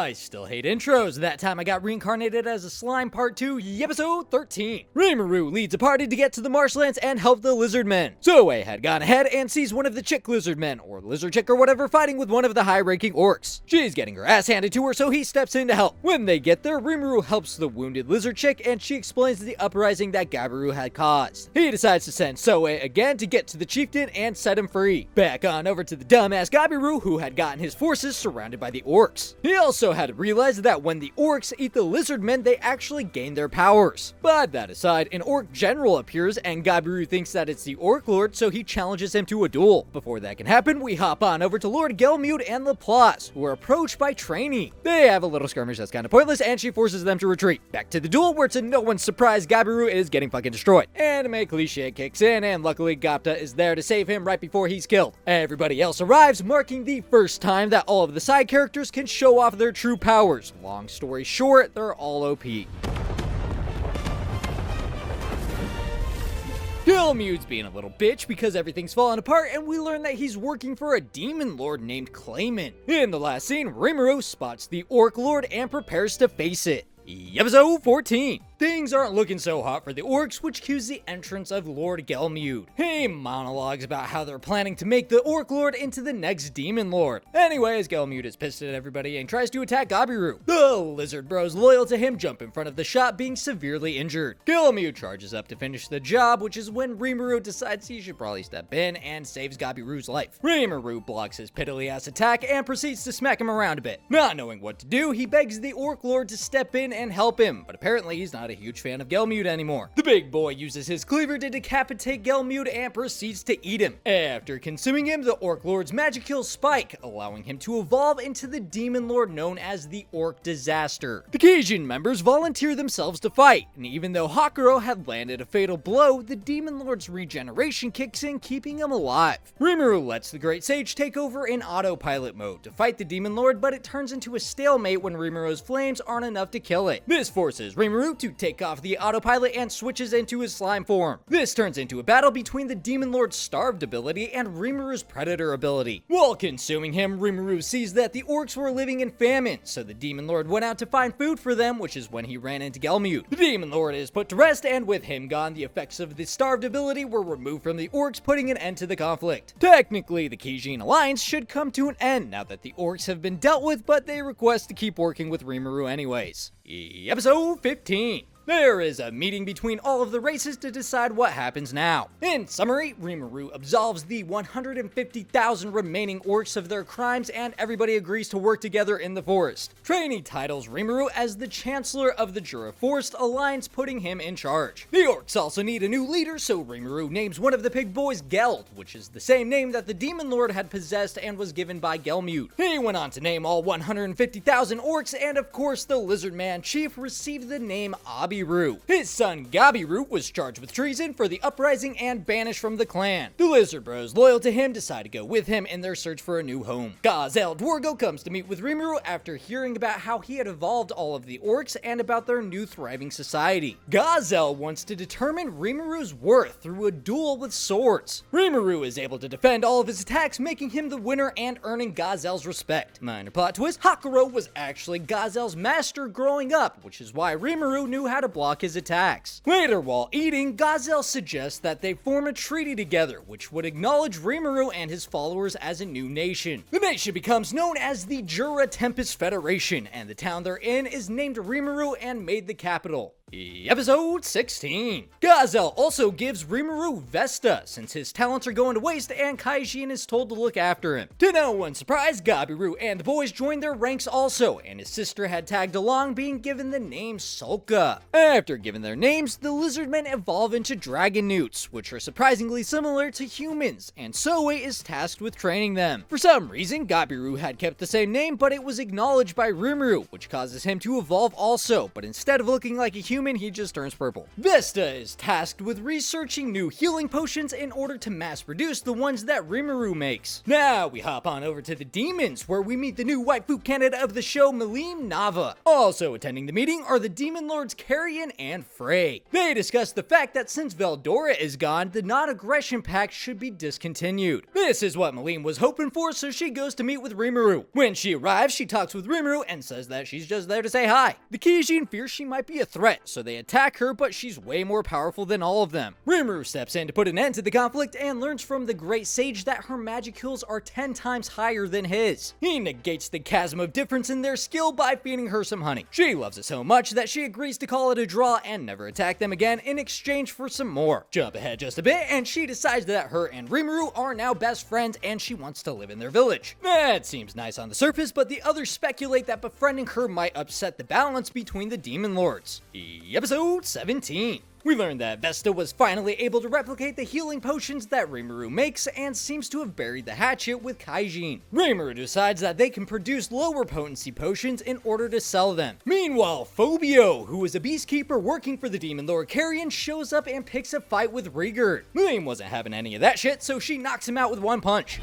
I still hate intros. That time I got reincarnated as a slime part 2, episode 13. Rimuru leads a party to get to the marshlands and help the lizard men. Zoe had gone ahead and sees one of the chick lizard men, or lizard chick or whatever, fighting with one of the high-ranking orcs. She's getting her ass handed to her, so he steps in to help. When they get there, Rimuru helps the wounded lizard chick and she explains the uprising that Gabiru had caused. He decides to send Zoe again to get to the chieftain and set him free. Back on over to the dumbass Gabiru, who had gotten his forces surrounded by the orcs. He also had to realize that when the orcs eat the lizard men, they actually gain their powers. But that aside, an orc general appears and Gabiru thinks that it's the orc lord, so he challenges him to a duel. Before that can happen, we hop on over to Lord Gelmute and Laplace, who are approached by Trainee. They have a little skirmish that's kind of pointless and she forces them to retreat. Back to the duel, where to no one's surprise, Gabiru is getting fucking destroyed. Anime cliche kicks in and luckily Gapta is there to save him right before he's killed. Everybody else arrives, marking the first time that all of the side characters can show off their true powers. Long story short, they're all OP. Gelmute's being a little bitch because everything's falling apart, and we learn that he's working for a demon lord named Clayman. In the last scene, Rimuru spots the orc lord and prepares to face it. Episode 14. Things aren't looking so hot for the orcs, which cues the entrance of Lord Gelmute. He monologues about how they're planning to make the orc lord into the next demon lord. Anyways, Gelmute is pissed at everybody and tries to attack Gabiru. The lizard bros loyal to him jump in front of the shop, being severely injured. Gelmute charges up to finish the job, which is when Rimuru decides he should probably step in and saves Gabiru's life. Rimuru blocks his piddly ass attack and proceeds to smack him around a bit. Not knowing what to do, he begs the orc lord to step in and help him, but apparently he's not a huge fan of Gelmute anymore. The big boy uses his cleaver to decapitate Gelmute and proceeds to eat him. After consuming him, the orc lord's magic kills Spike, allowing him to evolve into the demon lord known as the Orc Disaster. The Keijin members volunteer themselves to fight, and even though Hakuro had landed a fatal blow, the demon lord's regeneration kicks in, keeping him alive. Rimuru lets the great sage take over in autopilot mode to fight the demon lord, but it turns into a stalemate when Rimuru's flames aren't enough to kill it. This forces Rimuru to take off the autopilot and switches into his slime form. This turns into a battle between the demon lord's starved ability and Rimuru's predator ability. While consuming him, Rimuru sees that the orcs were living in famine, so the demon lord went out to find food for them, which is when he ran into Gelmute. The demon lord is put to rest, and with him gone, the effects of the starved ability were removed from the orcs, putting an end to the conflict. Technically, the Keijin alliance should come to an end now that the orcs have been dealt with, but they request to keep working with Rimuru anyways. Episode 15. There is a meeting between all of the races to decide what happens now. In summary, Rimuru absolves the 150,000 remaining orcs of their crimes, and everybody agrees to work together in the forest. Trainee titles Rimuru as the Chancellor of the Jura Forest Alliance, putting him in charge. The orcs also need a new leader, so Rimuru names one of the pig boys Geld, which is the same name that the demon lord had possessed and was given by Gelmute. He went on to name all 150,000 orcs, and of course the lizard man chief received the name Abi. His son Gabiru was charged with treason for the uprising and banished from the clan. The lizard bros loyal to him decide to go with him in their search for a new home. Gazelle Dwargo comes to meet with Rimuru after hearing about how he had evolved all of the orcs and about their new thriving society. Gazelle wants to determine Rimuru's worth through a duel with swords. Rimuru is able to defend all of his attacks, making him the winner and earning Gazelle's respect. Minor plot twist, Hakuro was actually Gazelle's master growing up, which is why Rimuru knew how to block his attacks. Later, while eating, Gazelle suggests that they form a treaty together, which would acknowledge Rimuru and his followers as a new nation. The nation becomes known as the Jura Tempest Federation, and the town they're in is named Rimuru and made the capital. Episode 16. Gazelle also gives Rimuru Vesta, since his talents are going to waste and Kaijin is told to look after him. To no one's surprise, Gabiru and the boys joined their ranks also, and his sister had tagged along, being given the name Sulka. After given their names, the lizard men evolve into dragon newts, which are surprisingly similar to humans, and Zoe is tasked with training them. For some reason, Gabiru had kept the same name, but it was acknowledged by Rimuru, which causes him to evolve also, but instead of looking like a human, bloom and he just turns purple. Vesta is tasked with researching new healing potions in order to mass produce the ones that Rimuru makes. Now we hop on over to the demons, where we meet the new waifu candidate of the show, Milim Nava. Also attending the meeting are the demon lords Carrion and Frey. They discuss the fact that since Veldora is gone, the non-aggression pact should be discontinued. This is what Milim was hoping for, so she goes to meet with Rimuru. When she arrives, she talks with Rimuru and says that she's just there to say hi. The Kijin fears she might be a threat, so they attack her, but she's way more powerful than all of them. Rimuru steps in to put an end to the conflict and learns from the great sage that her magic skills are 10 times higher than his. He negates the chasm of difference in their skill by feeding her some honey. She loves it so much that she agrees to call it a draw and never attack them again in exchange for some more. Jump ahead just a bit and she decides that her and Rimuru are now best friends and she wants to live in their village. That seems nice on the surface, but the others speculate that befriending her might upset the balance between the demon lords. Episode 17. We learned that Vesta was finally able to replicate the healing potions that Rimuru makes and seems to have buried the hatchet with Kaijin. Rimuru decides that they can produce lower potency potions in order to sell them. Meanwhile, Phobio, who is a beastkeeper working for the demon lord Carrion, shows up and picks a fight with Rigurd. Milim wasn't having any of that shit, so she knocks him out with one punch.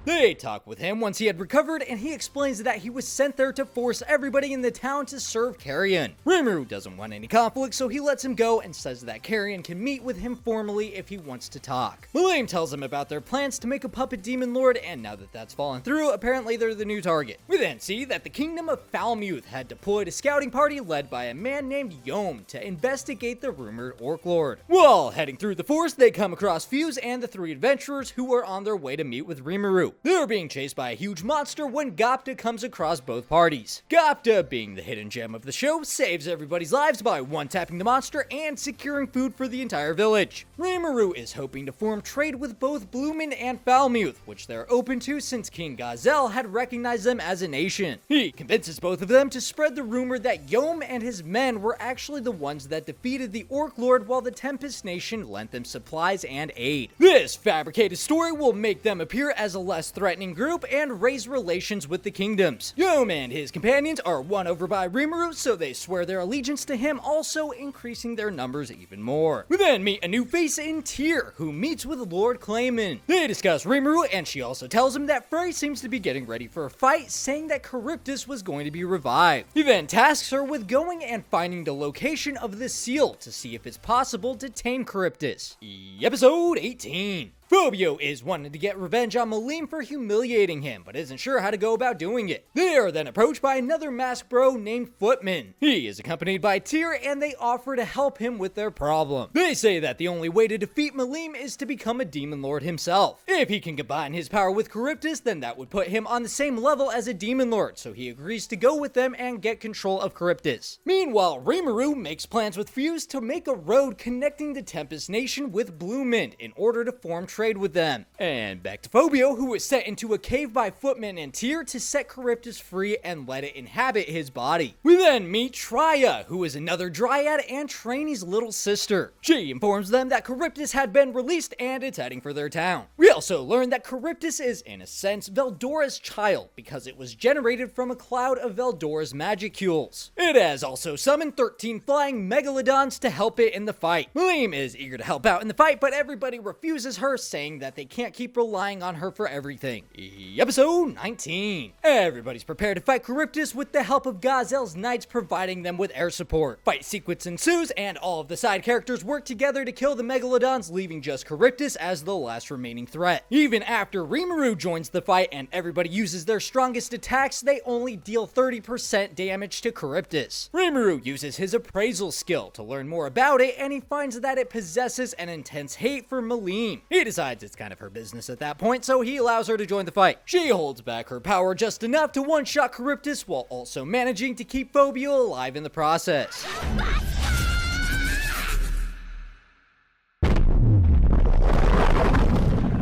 They talk with him once he had recovered, and he explains that he was sent there to force everybody in the town to serve Carrion. Rimuru doesn't want any conflict, so he lets him go and says that Carrion can meet with him formally if he wants to talk. Milim tells him about their plans to make a puppet demon lord, and now that that's fallen through, apparently they're the new target. We then see that the kingdom of Falmuth had deployed a scouting party led by a man named Yom to investigate the rumored Orc Lord. While heading through the forest, they come across Fuse and the three adventurers who are on their way to meet with Rimuru. They're being chased by a huge monster when Gapta comes across both parties. Gapta, being the hidden gem of the show, saves everybody's lives by one-tapping the monster and securing food for the entire village. Rimuru is hoping to form trade with both Bloomin and Falmuth, which they're open to since King Gazelle had recognized them as a nation. He convinces both of them to spread the rumor that Yom and his men were actually the ones that defeated the Orc Lord while the Tempest Nation lent them supplies and aid. This fabricated story will make them appear as a less threatening group and raise relations with the kingdoms. Yom and his companions are won over by Rimuru, so they swear their allegiance to him, also increasing their numbers even more. We then meet a new face in Tyr, who meets with Lord Clayman. They discuss Rimuru, and she also tells him that Frey seems to be getting ready for a fight, saying that Charybdis was going to be revived. He then tasks her with going and finding the location of the seal to see if it's possible to tame Charybdis. Episode 18. Phobio is wanting to get revenge on Milim for humiliating him, but isn't sure how to go about doing it. They are then approached by another masked bro named Footman. He is accompanied by Tyr, and they offer to help him with their problem. They say that the only way to defeat Milim is to become a demon lord himself. If he can combine his power with Charybdis, then that would put him on the same level as a demon lord, so he agrees to go with them and get control of Charybdis. Meanwhile, Rimuru makes plans with Fuse to make a road connecting the Tempest Nation with Bloomwind in order to form trade with them. And back to Phobio, who is set into a cave by Footman and Tyr to set Charybdis free and let it inhabit his body. We then meet Trya, who is another dryad and Trainy's little sister. She informs them that Charybdis had been released and it's heading for their town. We also learn that Charybdis is, in a sense, Veldora's child, because it was generated from a cloud of Veldora's magicules. It has also summoned 13 flying megalodons to help it in the fight. Milim is eager to help out in the fight, but everybody refuses her, saying that they can't keep relying on her for everything. Episode 19. Everybody's prepared to fight Charybdis with the help of Gazelle's knights providing them with air support. Fight sequence ensues, and all of the side characters work together to kill the megalodons, leaving just Charybdis as the last remaining threat. Even after Rimuru joins the fight and everybody uses their strongest attacks, they only deal 30% damage to Charybdis. Rimuru uses his appraisal skill to learn more about it, and he finds that it possesses an intense hate for Milim. He decides it's kind of her business at that point, so he allows her to join the fight. She holds back her power just enough to one-shot Charybdis while also managing to keep Phobio alive in the process.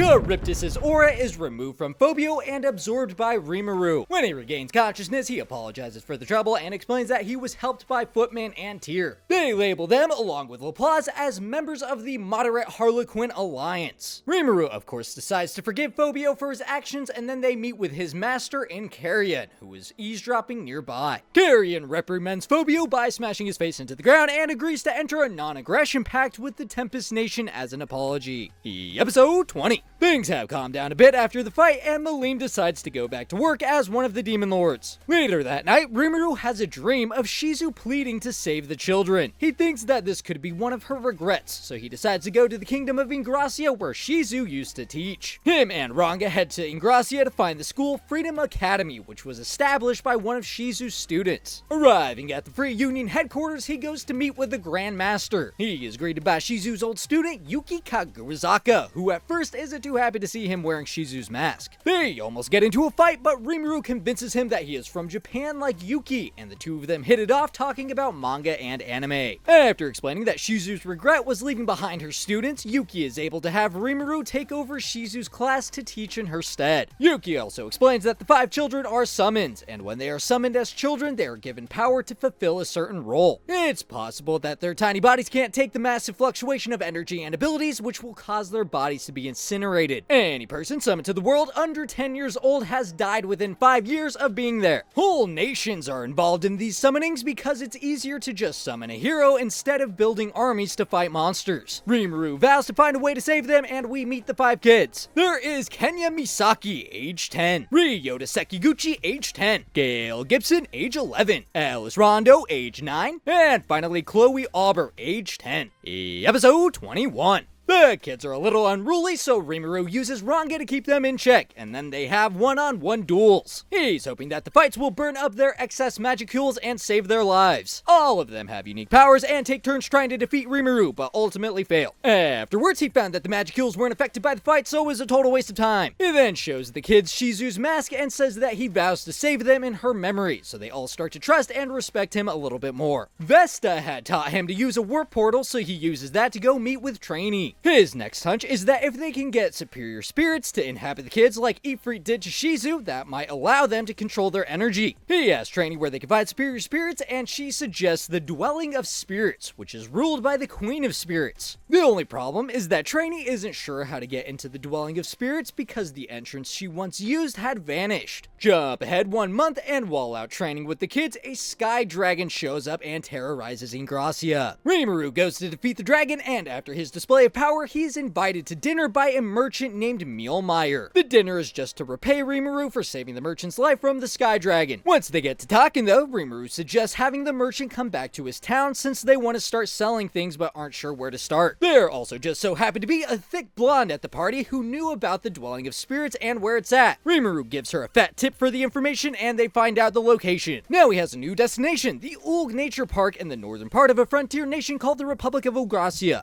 Charybdis' aura is removed from Phobio and absorbed by Rimuru. When he regains consciousness, he apologizes for the trouble and explains that he was helped by Footman and Tyr. They label them, along with Laplace, as members of the moderate Harlequin Alliance. Rimuru, of course, decides to forgive Phobio for his actions, and then they meet with his master in Carrion, who is eavesdropping nearby. Carrion reprimands Phobio by smashing his face into the ground and agrees to enter a non-aggression pact with the Tempest Nation as an apology. Episode 20. Things have calmed down a bit after the fight, and Milim decides to go back to work as one of the Demon Lords. Later that night, Rimuru has a dream of Shizu pleading to save the children. He thinks that this could be one of her regrets, so he decides to go to the kingdom of Ingracia where Shizu used to teach. Him and Ranga head to Ingracia to find the school Freedom Academy, which was established by one of Shizu's students. Arriving at the Free Union headquarters, he goes to meet with the Grand Master. He is greeted by Shizu's old student, Yuuki Kagurazaka, who at first isn't too happy to see him wearing Shizu's mask. They almost get into a fight, but Rimuru convinces him that he is from Japan like Yuuki, and the two of them hit it off talking about manga and anime. After explaining that Shizu's regret was leaving behind her students, Yuuki is able to have Rimuru take over Shizu's class to teach in her stead. Yuuki also explains that the 5 children are summoned, and when they are summoned as children, they are given power to fulfill a certain role. It's possible that their tiny bodies can't take the massive fluctuation of energy and abilities, which will cause their bodies to be incinerated. Any person summoned to the world under 10 years old has died within 5 years of being there. Whole nations are involved in these summonings because it's easier to just summon a hero instead of building armies to fight monsters. Rimuru vows to find a way to save them, and we meet the 5 kids. There is Kenya Misaki, age 10, Ryota Sekiguchi, age 10, Gail Gibson, age 11, Alice Rondo, age 9, and finally Chloe Auber, age 10. Episode 21. The kids are a little unruly, so Rimuru uses Ranga to keep them in check, and then they have one-on-one duels. He's hoping that the fights will burn up their excess magicules and save their lives. All of them have unique powers and take turns trying to defeat Rimuru, but ultimately fail. Afterwards, he found that the magicules weren't affected by the fight, so it was a total waste of time. He then shows the kids Shizu's mask and says that he vows to save them in her memory, so they all start to trust and respect him a little bit more. Vesta had taught him to use a warp portal, so he uses that to go meet with Trainee. His next hunch is that if they can get superior spirits to inhabit the kids like Ifrit did to Shizu, that might allow them to control their energy. He asks Trainee where they can find superior spirits, and she suggests the Dwelling of Spirits, which is ruled by the Queen of Spirits. The only problem is that Trainee isn't sure how to get into the Dwelling of Spirits because the entrance she once used had vanished. Jump ahead 1 month, and while out training with the kids, a sky dragon shows up and terrorizes Ingracia. Rimuru goes to defeat the dragon, and after his display of power, he is invited to dinner by a merchant named Mielmeyer. The dinner is just to repay Rimuru for saving the merchant's life from the Sky Dragon. Once they get to talking though, Rimuru suggests having the merchant come back to his town since they want to start selling things but aren't sure where to start. There also just so happened to be a thick blonde at the party who knew about the Dwelling of Spirits and where it's at. Rimuru gives her a fat tip for the information, and they find out the location. Now he has a new destination, the Ulg Nature Park in the northern part of a frontier nation called the Republic of Ogracia.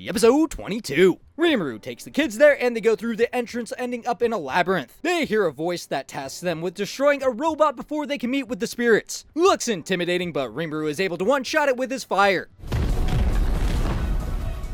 Episode 22. Rimuru takes the kids there, and they go through the entrance ending up in a labyrinth. They hear a voice that tasks them with destroying a robot before they can meet with the spirits. Looks intimidating, but Rimuru is able to one-shot it with his fire.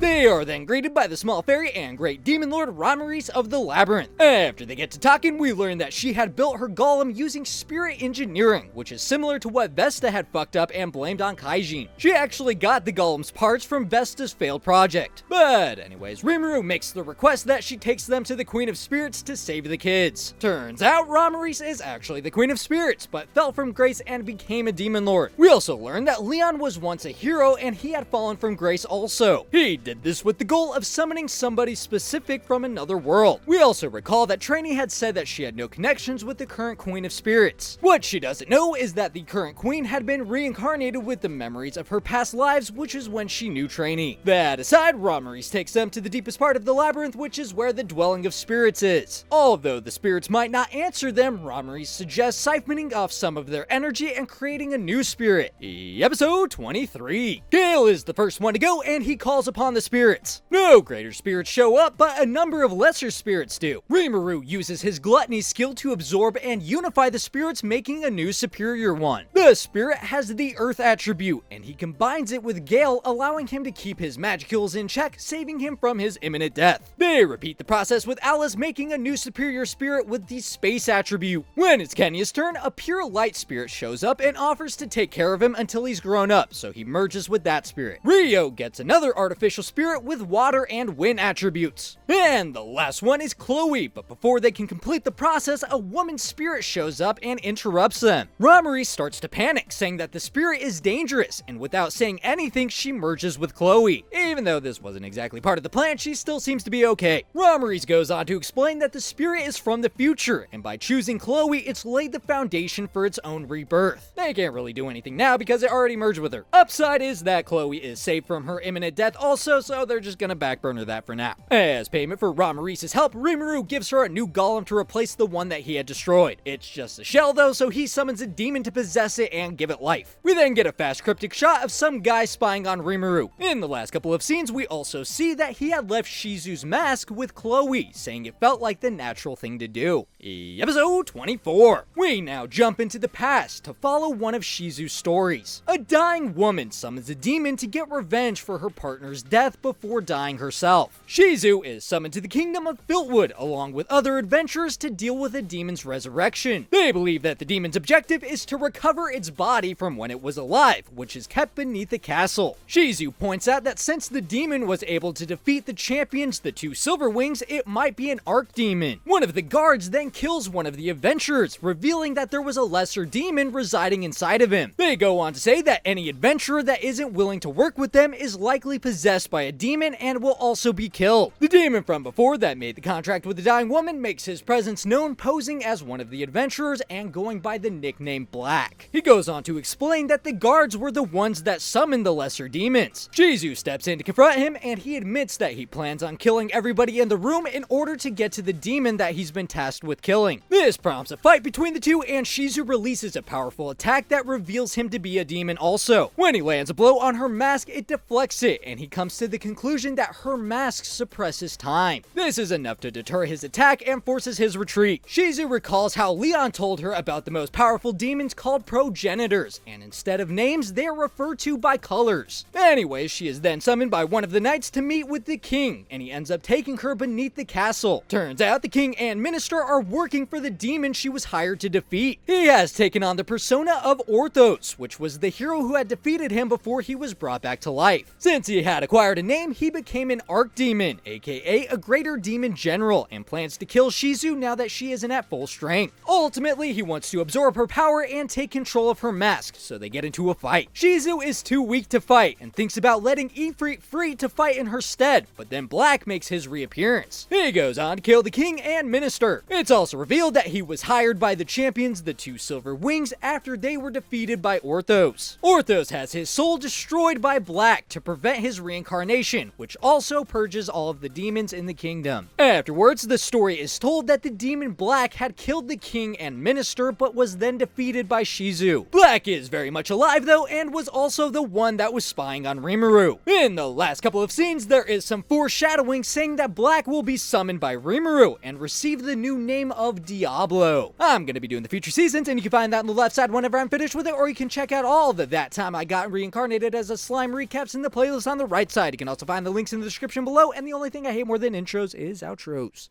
They are then greeted by the small fairy and great demon lord Ramiris of the Labyrinth. After they get to talking, we learn that she had built her golem using spirit engineering, which is similar to what Vesta had fucked up and blamed on Kaijin. She actually got the golem's parts from Vesta's failed project. But anyways, Rimuru makes the request that she takes them to the Queen of Spirits to save the kids. Turns out Ramiris is actually the Queen of Spirits, but fell from grace and became a demon lord. We also learn that Leon was once a hero and he had fallen from grace also. He did this with the goal of summoning somebody specific from another world. We also recall that Trainee had said that she had no connections with the current Queen of Spirits. What she doesn't know is that the current queen had been reincarnated with the memories of her past lives, which is when she knew Trainee. That aside, Ramiris takes them to the deepest part of the labyrinth, which is where the Dwelling of Spirits is. Although the spirits might not answer them, Ramiris suggests siphoning off some of their energy and creating a new spirit. Episode 23. Gale is the first one to go, and he calls upon the the spirits. No greater spirits show up, but a number of lesser spirits do. Rimuru uses his gluttony skill to absorb and unify the spirits, making a new superior one. The spirit has the earth attribute, and he combines it with Gale, allowing him to keep his magicals in check, saving him from his imminent death. They repeat the process with Alice, making a new superior spirit with the space attribute. When it's Kenya's turn, a pure light spirit shows up and offers to take care of him until he's grown up, so he merges with that spirit. Ryo gets another artificial spirit with water and wind attributes. And the last one is Chloe, but before they can complete the process, a woman's spirit shows up and interrupts them. Ramari starts to panic, saying that the spirit is dangerous, and without saying anything, she merges with Chloe. Even though this wasn't exactly part of the plan, she still seems to be okay. Ramari goes on to explain that the spirit is from the future, and by choosing Chloe, it's laid the foundation for its own rebirth. They can't really do anything now because it already merged with her. Upside is that Chloe is safe from her imminent death also, so they're just gonna backburner that for now. As payment for Ramari's help, Rimuru gives her a new golem to replace the one that he had destroyed. It's just a shell though, so he summons a demon to possess it and give it life. We then get a fast cryptic shot of some guy spying on Rimuru. In the last couple of scenes, we also see that he had left Shizu's mask with Chloe, saying it felt like the natural thing to do. Episode 24. We now jump into the past to follow one of Shizu's stories. A dying woman summons a demon to get revenge for her partner's death before dying herself. Shizu is summoned to the kingdom of Filtwood along with other adventurers to deal with a demon's resurrection. They believe that the demon's objective is to recover its body from when it was alive, which is kept beneath the castle. Shizu points out that since the demon was able to defeat the champions, the two Silver Wings, it might be an archdemon. One of the guards then kills one of the adventurers, revealing that there was a lesser demon residing inside of him. They go on to say that any adventurer that isn't willing to work with them is likely possessed by a demon and will also be killed. The demon from before that made the contract with the dying woman makes his presence known, posing as one of the adventurers and going by the nickname Black. He goes on to explain that the guards were the ones that summoned the lesser demons. Shizu steps in to confront him, and he admits that he plans on killing everybody in the room in order to get to the demon that he's been tasked with killing. This prompts a fight between the two, and Shizu releases a powerful attack that reveals him to be a demon also. When he lands a blow on her mask, it deflects it, and he comes to the conclusion that her mask suppresses time. This is enough to deter his attack and forces his retreat. Shizu recalls how Leon told her about the most powerful demons called progenitors, and instead of names, they are referred to by colors. Anyways, she is then summoned by one of the knights to meet with the king, and he ends up taking her beneath the castle. Turns out the king and minister are working for the demon she was hired to defeat. He has taken on the persona of Orthos, which was the hero who had defeated him before he was brought back to life. Since he had acquired a name, he became an archdemon, aka a greater demon general, and plans to kill Shizu now that she isn't at full strength. Ultimately, he wants to absorb her power and take control of her mask, so they get into a fight. Shizu is too weak to fight and thinks about letting Ifrit free to fight in her stead, but then Black makes his reappearance. He goes on to kill the king and minister. It's also revealed that he was hired by the champions, the two Silver Wings, after they were defeated by Orthos. Orthos has his soul destroyed by Black to prevent his reincarnation, which also purges all of the demons in the kingdom. Afterwards, the story is told that the demon Black had killed the king and minister, but was then defeated by Shizu. Black is very much alive though, and was also the one that was spying on Rimuru. In the last couple of scenes, there is some foreshadowing saying that Black will be summoned by Rimuru and receive the new name of Diablo. I'm going to be doing the future seasons, and you can find that on the left side whenever I'm finished with it, or you can check out all of the That Time I Got Reincarnated as a Slime recaps in the playlist on the right side. You can also find the links in the description below, and the only thing I hate more than intros is outros.